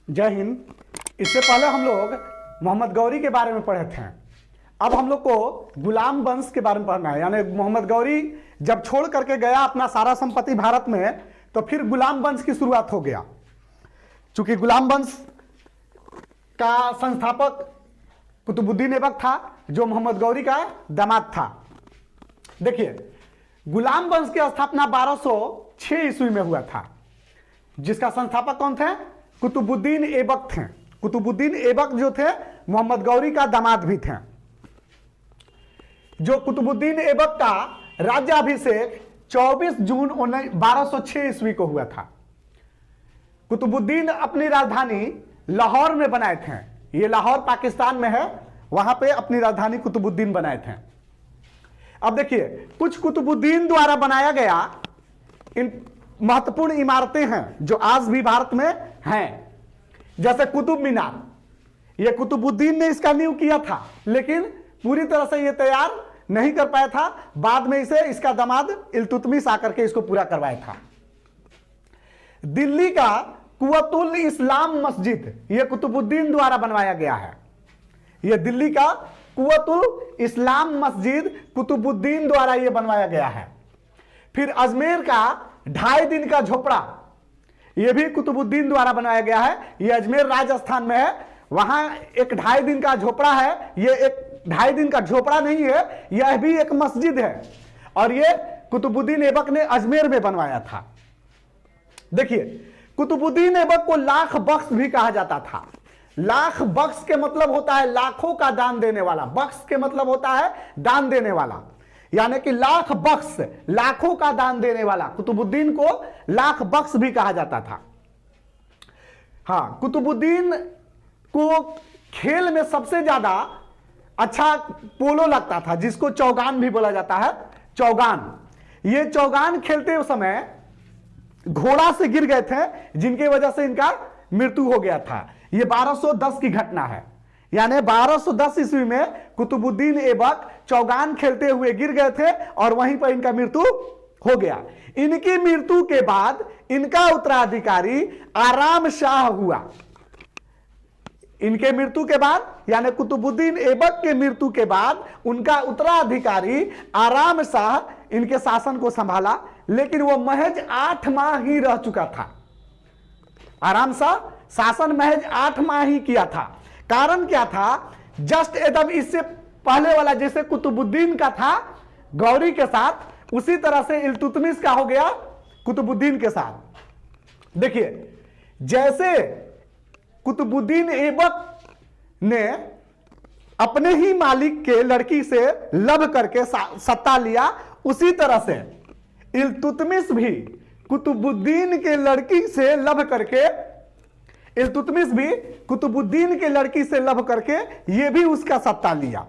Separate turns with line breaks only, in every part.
जय हिंद। इससे पहले हम लोग मोहम्मद गौरी के बारे में पढ़े थे। अब हम लोग को गुलाम वंश के बारे में पढ़ना है। यानी मोहम्मद गौरी जब छोड़ करके गया अपना सारा संपत्ति भारत में, तो फिर गुलाम वंश की शुरुआत हो गया। चूंकि गुलाम वंश का संस्थापक कुतुबुद्दीन ऐबक था, जो मोहम्मद गौरी का दामाद था। देखिए, गुलाम वंश की स्थापना 1206 ईस्वी में हुआ था, जिसका संस्थापक कौन थे? कुतुबुद्दीन ऐबक थे। कुतुबुद्दीन ऐबक जो थे मोहम्मद गौरी का दामाद भी थे। जो कुतुबुद्दीन ऐबक का राज्याभिषेक 24 जून 1206 ईस्वी को हुआ था। कुतुबुद्दीन अपनी राजधानी लाहौर में बनाए थे। ये लाहौर पाकिस्तान में है, वहां पे अपनी राजधानी कुतुबुद्दीन बनाए थे। अब देखिए, कुछ कुतुबुद्दीन द्वारा बनाया गया इन महत्वपूर्ण इमारतें हैं जो आज भी भारत में हैं। जैसे कुतुब मीनार, यह कुतुबुद्दीन ने इसका नींव किया था, लेकिन पूरी तरह से यह तैयार नहीं कर पाया था। बाद में इसे इसका दामाद इल्तुतमिश आकर के इसको पूरा करवाया था। दिल्ली का कुव्वतुल इस्लाम मस्जिद यह कुतुबुद्दीन द्वारा बनवाया गया है। यह दिल्ली का कुव्वतुल इस्लाम मस्जिद कुतुबुद्दीन द्वारा यह बनवाया गया है। फिर अजमेर का 2.5 दिन का झोपड़ा, यह भी कुतुबुद्दीन द्वारा बनाया गया है। यह अजमेर राजस्थान में है। वहां एक 2.5 दिन का झोपड़ा है। यह एक 2.5 दिन का झोपड़ा नहीं है, यह भी एक मस्जिद है, और यह कुतुबुद्दीन ऐबक ने अजमेर में बनवाया था। देखिए, कुतुबुद्दीन ऐबक को लाख बख्श भी कहा जाता था। लाख बख्श के मतलब होता है लाखों का दान देने वाला। बख्श के मतलब होता है दान देने वाला, यानी कि लाख बख्श, लाखों का दान देने वाला। कुतुबुद्दीन को लाख बख्श भी कहा जाता था। हाँ, कुतुबुद्दीन को खेल में सबसे ज्यादा अच्छा पोलो लगता था, जिसको चौगान भी बोला जाता है। चौगान, ये चौगान खेलते समय घोड़ा से गिर गए थे, जिनकी वजह से इनका मृत्यु हो गया था। यह 1210 की घटना है। यानी 1210 ईस्वी में कुतुबुद्दीन ऐबक चौगान खेलते हुए गिर गए थे और वहीं पर इनका मृत्यु हो गया। इनकी मृत्यु के बाद इनका उत्तराधिकारी आराम शाह हुआ। इनके मृत्यु के बाद, यानी कुतुबुद्दीन ऐबक के मृत्यु के बाद, उनका उत्तराधिकारी आराम शाह इनके शासन को संभाला, लेकिन वो महज 8 माह ही रह चुका था। आराम शाह शासन महज 8 माह ही किया था। कारण क्या था? जस्ट एकदम इससे पहले वाला जैसे कुतुबुद्दीन का था गौरी के साथ, उसी तरह से इल्तुतमिश का हो गया कुतुबुद्दीन के साथ। देखिए, जैसे कुतुबुद्दीन ऐबक ने अपने ही मालिक के लड़की से लव करके सत्ता लिया, उसी तरह से इल्तुतमिश भी कुतुबुद्दीन के लड़की से लव करके, इल्तुतमिश भी कुतुबुद्दीन के लड़की से लव करके यह भी उसका सत्ता लिया।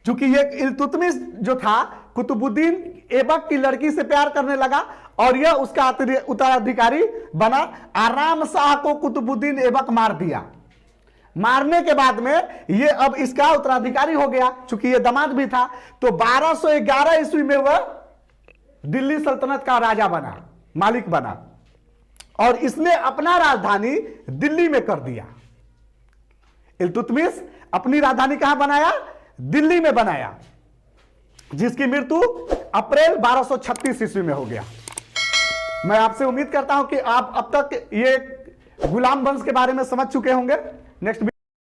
क्योंकि ये इल्तुतमिश जो था कुतुबुद्दीन ऐबक की लड़की से प्यार करने लगा और यह उसका उत्तराधिकारी बना। आराम शाह को कुतुबुद्दीन ऐबक मार दिया। मारने के बाद में यह अब इसका उत्तराधिकारी हो गया। चूंकि यह दामाद भी था, तो 1211 ईस्वी में वह दिल्ली सल्तनत का राजा बना, मालिक बना, और इसने अपना राजधानी दिल्ली में कर दिया। इल्तुतमिश अपनी राजधानी कहां बनाया? दिल्ली में बनाया, जिसकी मृत्यु अप्रैल 1236 ईस्वी में हो गया। मैं आपसे उम्मीद करता हूं कि आप अब तक ये गुलाम वंश के बारे में समझ चुके होंगे। नेक्स्ट